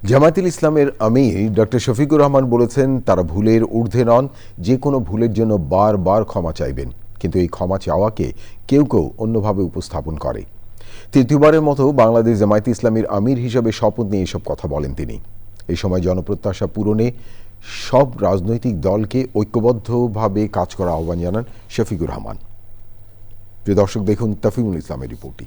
জামায়াতুল ইসলামের আমির ডক্টর শফিকুর রহমান বলেছেন, তারা ভুলের ঊর্ধ্বে নন, যে কোনো ভুলের জন্য বারবার ক্ষমা চাইবেন, কিন্তু এই ক্ষমা চাওয়াকে কেউ কেউ অন্যভাবে উপস্থাপন করে। তৃতীয়বারের মতো বাংলাদেশ জামায়াতে ইসলামীর আমির হিসেবে শপথ নিয়ে এসব কথা বলেন তিনি। এই সময় জনপ্রত্যাশা পূরণে সব রাজনৈতিক দলকে ঐক্যবদ্ধভাবে কাজ করার আহ্বান জানান শফিকুর রহমান। প্রিয় দর্শক, দেখুন তাফিমুল ইসলামের রিপোর্টটি।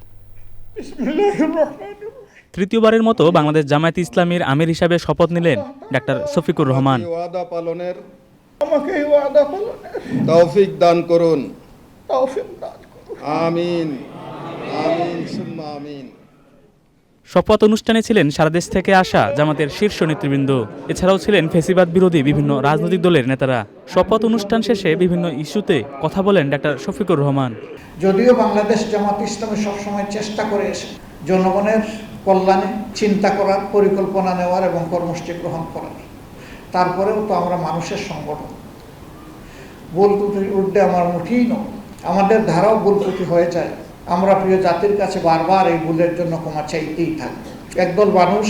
তৃতীয়বারের মতো বাংলাদেশ জামায়াতে ইসলামীর আমির হিসাবে শপথ নিলেন ডাক্তার শফিকুর রহমান। আমাকে ওয়াদা পালনের তৌফিক দান করুন। আমিন আমিন সুম্মা আমিন। শপথ অনুষ্ঠানে ছিলেন সারা দেশ থেকে আসা জামাতের শীর্ষ নেতৃবৃন্দ। এছাড়াও ছিলেন ফ্যাসিবাদ বিরোধী বিভিন্ন রাজনৈতিক দলের নেতারা। শপথ অনুষ্ঠান শেষে বিভিন্ন ইস্যুতে কথা বলেন ডাক্তার শফিকুর রহমান। যদিও বাংলাদেশ জামাত ইসলামী সবসময় চেষ্টা করে এসে জনগণের কল্যাণে চিন্তা করার, পরিকল্পনা নেওয়ার এবং কর্মসূচি গ্রহণ করার, তারপরেও তো আমরা মানুষের সংগঠন। ভুল ত্রুটির ঊর্ধ্বে আমার মুঠেই নয়, আমাদের ধারাও ভুল ত্রুটি হয়ে যায়। আমরা প্রিয় জাতির কাছে বারবার এই ভুলের জন্য ক্ষমা চাইতেই থাকবো। একদল মানুষ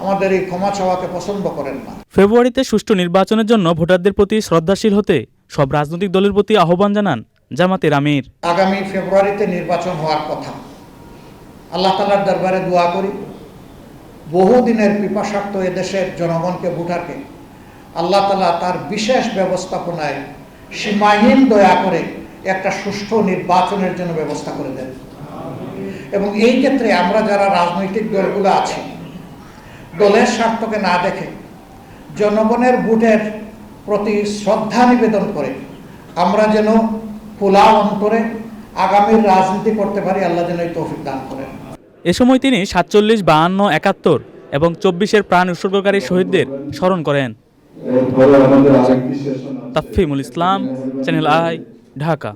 আমাদের এই ক্ষমা চাওয়াকে পছন্দ করেন না। ফেব্রুয়ারিতে সুষ্ঠু নির্বাচনের জন্য ভোটারদের প্রতি শ্রদ্ধাশীল হতে সব রাজনৈতিক দলের প্রতি আহ্বান জানান জামাতের আমির। আগামী ফেব্রুয়ারিতে নির্বাচন হওয়ার কথা। আল্লাহ তাআলার দরবারে দোয়া করি, বহুদিনের পিপাসার্থ এদেশের জনগণকে, ভোটারকে আল্লাহ তাআলা তার বিশেষ ব্যবস্থাপনায় সীমাহীন দয়া করে একটা সুষ্ঠু নির্বাচনের জন্য ব্যবস্থা করে দেন। এবং এই ক্ষেত্রে আমরা যারা রাজনৈতিক দলগুলো আছি, দলের স্বার্থকে না দেখে জনগণের ভোটের প্রতি শ্রদ্ধা নিবেদন করে আমরা যেন খোলা অন্তরে আগামীর রাজনীতি করতে পারি। আল্লাহ যেন এই তৌফিক দান করেন। এ সময় তিনি 47, 52, 71 এবং 24-এর প্রাণ উৎসর্গকারী শহীদদের স্মরণ করেন। তাফিমুল ইসলাম, চ্যানেল আই, ঢাকা।